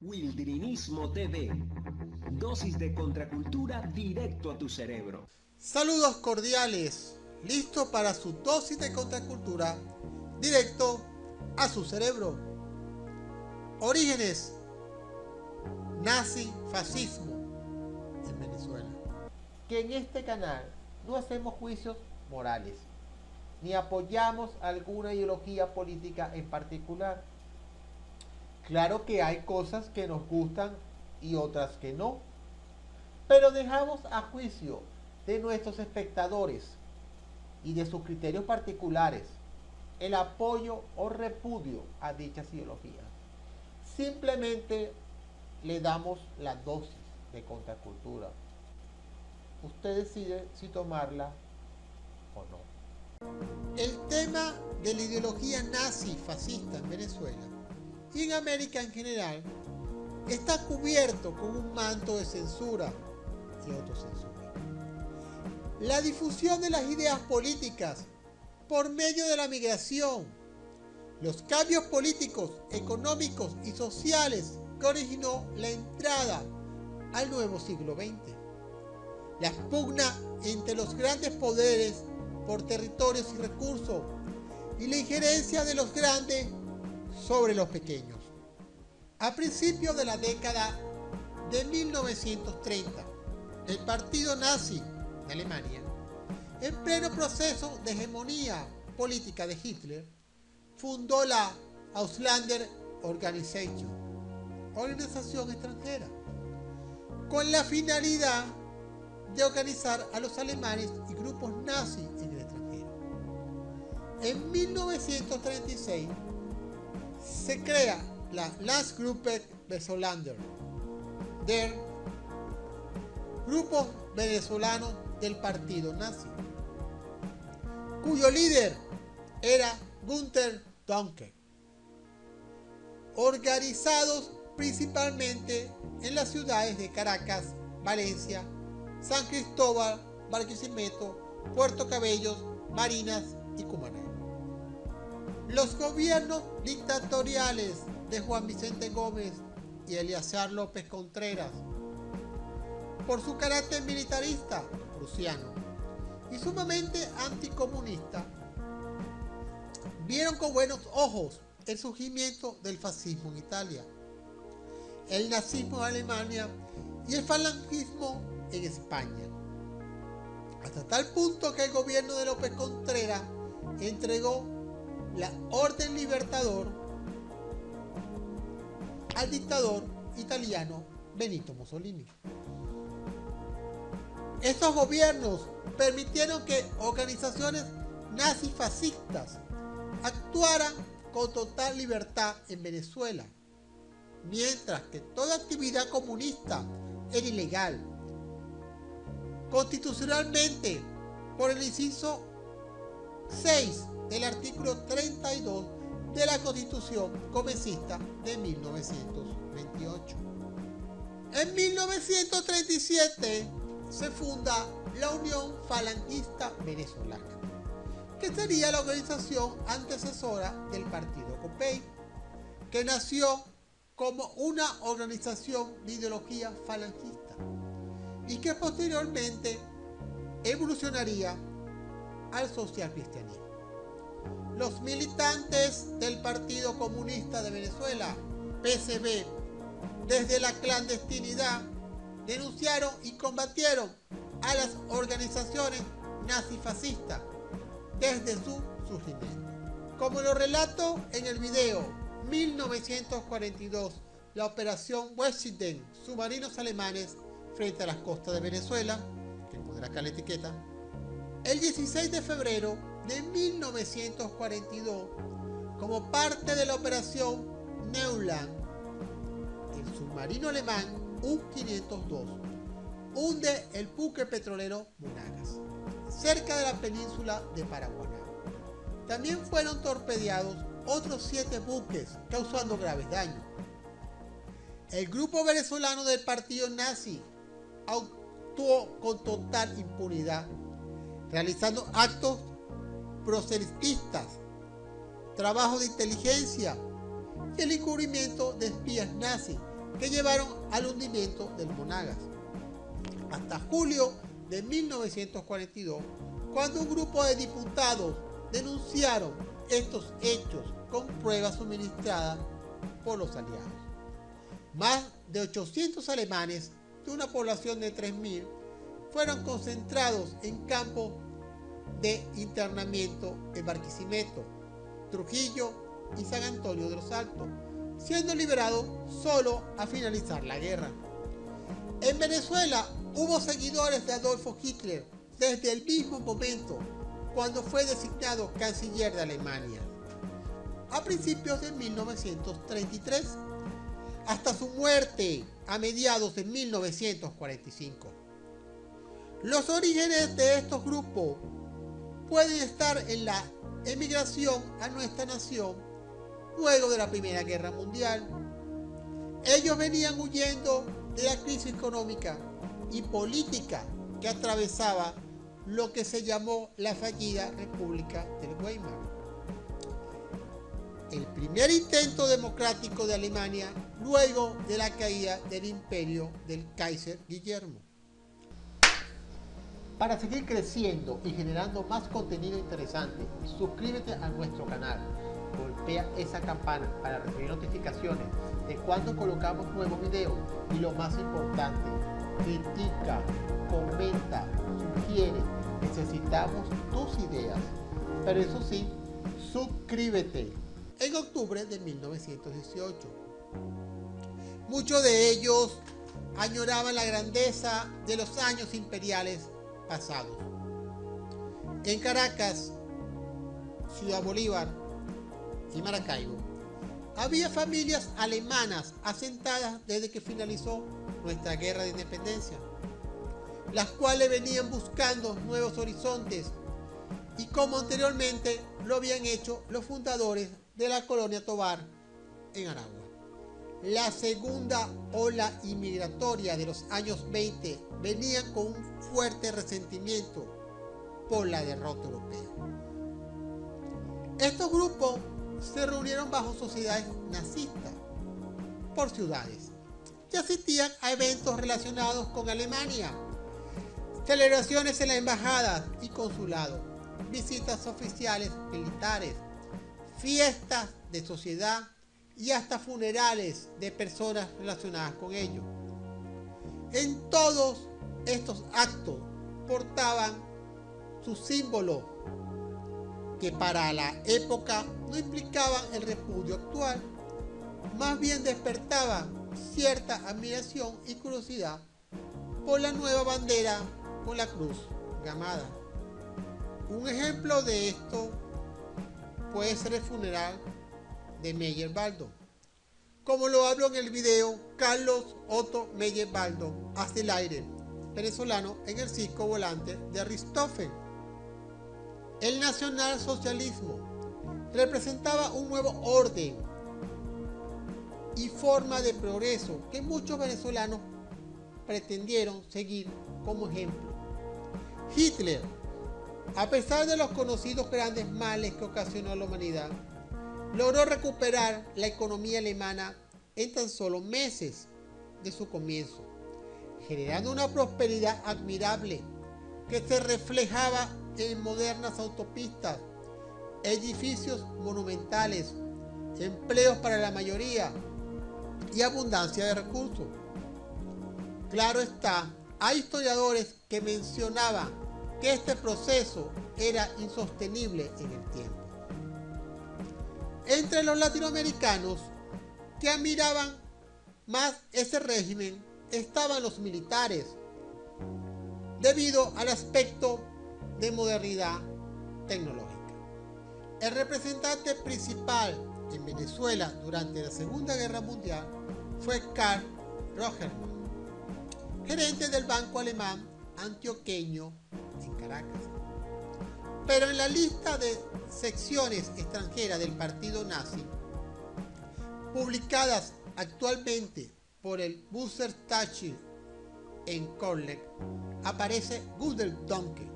Wildrinismo TV. Dosis de contracultura directo a tu cerebro. Saludos cordiales. Listo para su dosis de contracultura directo a su cerebro. Orígenes. Nazi-fascismo en Venezuela. Que en este canal no hacemos juicios morales, ni apoyamos alguna ideología política en particular. Claro que hay cosas que nos gustan y otras que no, pero dejamos a juicio de nuestros espectadores y de sus criterios particulares el apoyo o repudio a dichas ideologías. Simplemente le damos la dosis de contracultura. Usted decide si tomarla o no. El tema de la ideología nazi fascista en Venezuela y en América en general está cubierto con un manto de censura y autocensura. La difusión de las ideas políticas por medio de la migración, los cambios políticos, económicos y sociales que originó la entrada al nuevo siglo XX, la pugna entre los grandes poderes por territorios y recursos y la injerencia de los grandes sobre los pequeños. A principios de la década de 1930, el partido nazi de Alemania, en pleno proceso de hegemonía política de Hitler, fundó la Ausländer Organisation, organización extranjera, con la finalidad de organizar a los alemanes y grupos nazis en el extranjero. En 1936 se crea la Landsgruppe Westhollander, del grupo venezolano del partido nazi, cuyo líder era Günther Donker, organizados principalmente en las ciudades de Caracas, Valencia, San Cristóbal, Barquisimeto, Puerto Cabellos, Marinas y Cumaná. Los gobiernos dictatoriales de Juan Vicente Gómez y Eleazar López Contreras, por su carácter militarista prusiano y sumamente anticomunista, vieron con buenos ojos el surgimiento del fascismo en Italia, el nazismo en Alemania y el falangismo en España, hasta tal punto que el gobierno de López Contreras entregó la Orden Libertador al dictador italiano Benito Mussolini. Estos gobiernos permitieron que organizaciones nazifascistas actuaran con total libertad en Venezuela, mientras que toda actividad comunista era ilegal constitucionalmente por el inciso 6 del artículo 32 de la Constitución Comecista de 1928. En 1937 se funda la Unión Falangista Venezolana, que sería la organización antecesora del partido COPEI, que nació como una organización de ideología falangista y que posteriormente evolucionaría al socialcristianismo. Los militantes del Partido Comunista de Venezuela, PCV, desde la clandestinidad, denunciaron y combatieron a las organizaciones nazifascistas desde su surgimiento. Como lo relato en el video 1942, la operación Westenden, submarinos alemanes frente a las costas de Venezuela, que pondrá acá la etiqueta, el 16 de febrero de 1942, como parte de la operación Neuland, el submarino alemán U-502 hunde el buque petrolero Monagas, cerca de la península de Paraguaná. También fueron torpedeados otros 7 buques, causando graves daños. El grupo venezolano del partido nazi actuó con total impunidad, realizando actos proselitistas, trabajo de inteligencia y el encubrimiento de espías nazis que llevaron al hundimiento del Monagas. Hasta julio de 1942, cuando un grupo de diputados denunciaron estos hechos con pruebas suministradas por los aliados. Más de 800 alemanes de una población de 3.000 fueron concentrados en campos de internamiento en Barquisimeto, Trujillo y San Antonio de los Altos, siendo liberados solo a finalizar la guerra. En Venezuela hubo seguidores de Adolfo Hitler desde el mismo momento cuando fue designado canciller de Alemania, a principios de 1933, hasta su muerte a mediados de 1945. Los orígenes de estos grupos pueden estar en la emigración a nuestra nación luego de la Primera Guerra Mundial. Ellos venían huyendo de la crisis económica y política que atravesaba lo que se llamó la fallida República del Weimar, el primer intento democrático de Alemania luego de la caída del imperio del Kaiser Guillermo. Para seguir creciendo y generando más contenido interesante, suscríbete a nuestro canal, golpea esa campana para recibir notificaciones de cuando colocamos nuevos videos y lo más importante, critica, comenta, sugiere, necesitamos tus ideas, pero eso sí, suscríbete. En octubre de 1918, muchos de ellos añoraban la grandeza de los años imperiales pasados. En Caracas, Ciudad Bolívar y Maracaibo, había familias alemanas asentadas desde que finalizó nuestra guerra de independencia, las cuales venían buscando nuevos horizontes y como anteriormente lo habían hecho los fundadores de la colonia Tovar en Aragua. La segunda ola inmigratoria de los años 20 venía con un fuerte resentimiento por la derrota europea. Estos grupos se reunieron bajo sociedades nazistas por ciudades y asistían a eventos relacionados con Alemania, celebraciones en las embajadas y consulados, visitas oficiales militares, fiestas de sociedad y hasta funerales de personas relacionadas con ellos. En todos estos actos portaban sus símbolos que para la época no implicaban el repudio actual, más bien despertaban cierta admiración y curiosidad por la nueva bandera con la cruz gamada. Un ejemplo de esto puede ser el funeral de Meyer-Waldo, como lo hablo en el video Carlos Otto Meyer-Waldo hacia el aire, venezolano en el circo volante de Aristófanes. El nacionalsocialismo representaba un nuevo orden y forma de progreso que muchos venezolanos pretendieron seguir como ejemplo. Hitler, a pesar de los conocidos grandes males que ocasionó a la humanidad, logró recuperar la economía alemana en tan solo meses de su comienzo, generando una prosperidad admirable que se reflejaba en modernas autopistas, edificios monumentales, empleos para la mayoría y abundancia de recursos. Claro está, hay historiadores que mencionaban que este proceso era insostenible en el tiempo. Entre los latinoamericanos que admiraban más ese régimen estaban los militares, debido al aspecto de modernidad tecnológica. El representante principal en Venezuela durante la Segunda Guerra Mundial fue Karl Rogermann, gerente del Banco Alemán Antioqueño en Caracas. Pero en la lista de secciones extranjeras del partido nazi, publicadas actualmente por el Bundestag en Köln, aparece Gudel Donke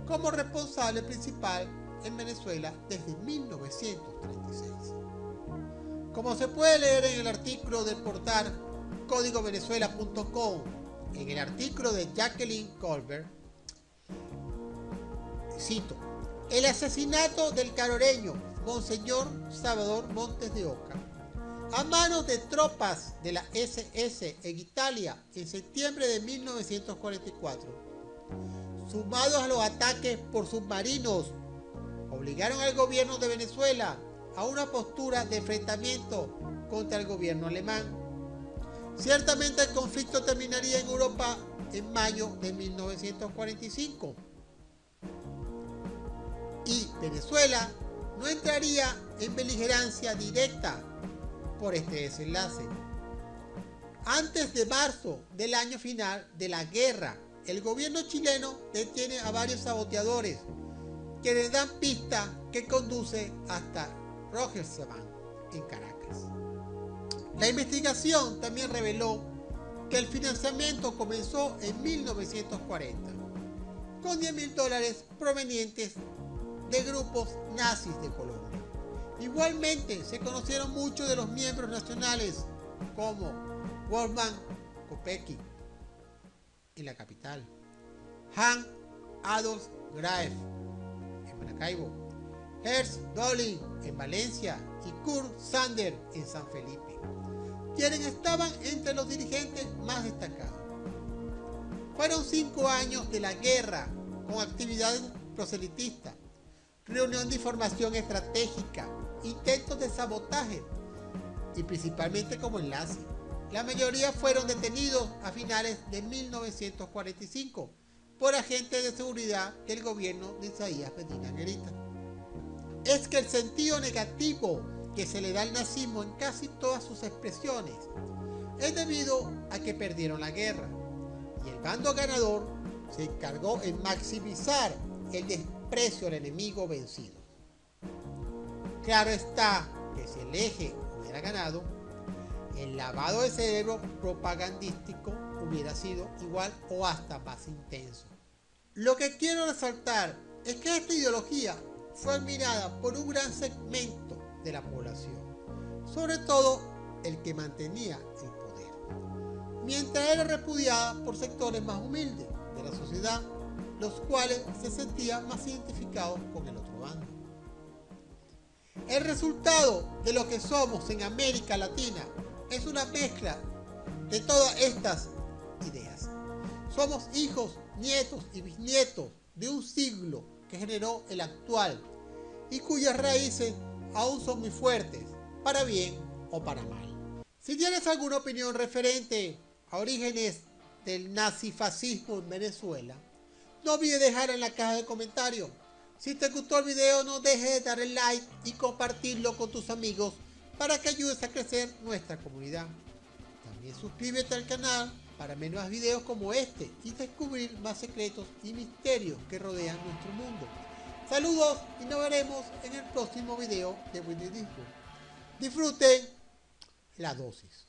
como responsable principal en Venezuela desde 1936. Como se puede leer en el artículo del portal códigovenezuela.com, en el artículo de Jacqueline Colbert, cito: el asesinato del caroreño Monseñor Salvador Montes de Oca a manos de tropas de la SS en Italia en septiembre de 1944, sumados a los ataques por submarinos, obligaron al gobierno de Venezuela a una postura de enfrentamiento contra el gobierno alemán. Ciertamente el conflicto terminaría en Europa en mayo de 1945 y Venezuela no entraría en beligerancia directa por este desenlace. Antes de marzo del año final de la guerra, el gobierno chileno detiene a varios saboteadores que le dan pista que conduce hasta Rogersman en Caracas. La investigación también reveló que el financiamiento comenzó en 1940 con $10.000 provenientes de grupos nazis de Colombia. Igualmente se conocieron muchos de los miembros nacionales como Wolfgang Kopecki en la capital, Hans Adolf Graf en Maracaibo, Ernst Dölling en Valencia y Kurt Sander en San Felipe, quienes estaban entre los dirigentes más destacados. Fueron 5 años de la guerra con actividades proselitistas, reunión de información estratégica, intentos de sabotaje y principalmente como enlace. La mayoría fueron detenidos a finales de 1945 por agentes de seguridad del gobierno de Isaías Medina Guerita. Es que el sentido negativo que se le da al nazismo en casi todas sus expresiones es debido a que perdieron la guerra y el bando ganador se encargó en maximizar el desprecio al enemigo vencido. Claro está que si el eje hubiera ganado, el lavado de cerebro propagandístico hubiera sido igual o hasta más intenso. Lo que quiero resaltar es que esta ideología fue admirada por un gran segmento de la población, sobre todo el que mantenía el poder, mientras era repudiada por sectores más humildes de la sociedad, los cuales se sentían más identificados con el otro bando. El resultado de lo que somos en América Latina es una mezcla de todas estas ideas. Somos hijos, nietos y bisnietos de un siglo que generó el actual y cuyas raíces aún son muy fuertes, para bien o para mal. Si tienes alguna opinión referente a orígenes del nazifascismo en Venezuela, no olvides dejar en la caja de comentarios. Si te gustó el video, no dejes de darle like y compartirlo con tus amigos para que ayudes a crecer nuestra comunidad. También suscríbete al canal para ver más videos como este y descubrir más secretos y misterios que rodean nuestro mundo. Saludos y nos veremos en el próximo video de Winnie Disco. Disfruten la dosis.